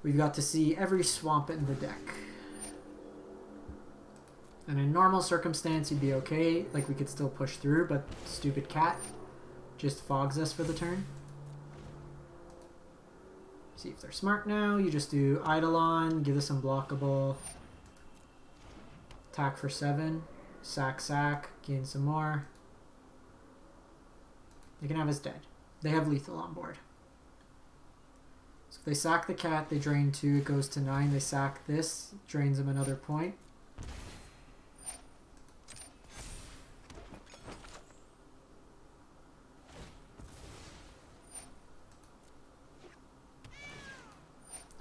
we've got to see every swamp in the deck. And in normal circumstance you'd be okay, like we could still push through, but stupid cat just fogs us for the turn. See if they're smart now. You just do Eidolon, give us unblockable. Attack for 7. Sack, gain some more. They can have us dead. They have lethal on board. So if they sack the cat, they drain 2, it goes to 9. They sack this, drains them another point.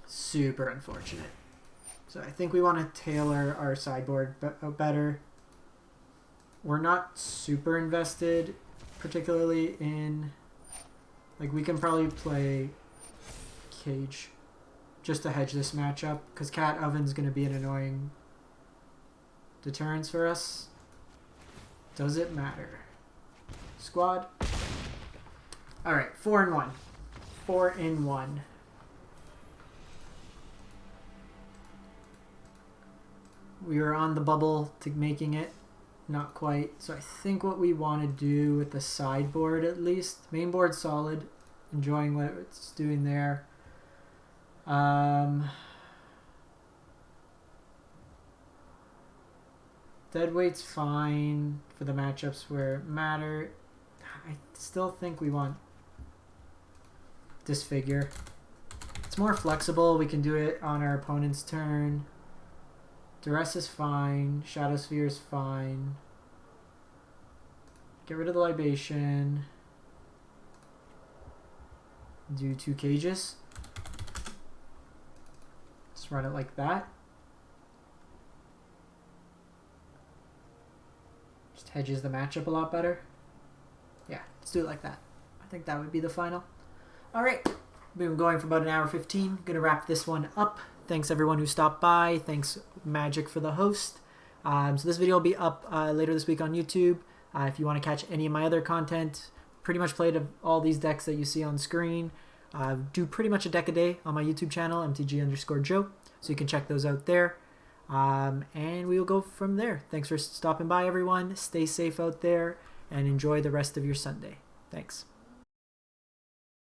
Super unfortunate. So I think we want to tailor our sideboard better. We're not super invested, particularly in... Like, we can probably play Cage just to hedge this matchup, because Cat Oven's going to be an annoying deterrence for us. Does it matter? Squad. Alright, 4-1. 4-1. We were on the bubble to making it. Not quite. So I think what we want to do with the sideboard, at least. Main board's solid. Enjoying what it's doing there. Deadweight's fine for the matchups where it matter. I still think we want Disfigure. It's more flexible. We can do it on our opponent's turn. Duress is fine. Shadowspear is fine. Get rid of the Libation. Do 2 cages. Let's run it like that. Just hedges the matchup a lot better. Yeah, let's do it like that. I think that would be the final. Alright, we've been going for about an hour 15. Gonna wrap this one up. Thanks everyone who stopped by. Thanks Magic for the host. So this video will be up later this week on YouTube. If you want to catch any of my other content, pretty much played all these decks that you see on screen. Do pretty much a deck a day on my YouTube channel, MTG_Joe. So you can check those out there. And we will go from there. Thanks for stopping by, everyone. Stay safe out there and enjoy the rest of your Sunday. Thanks.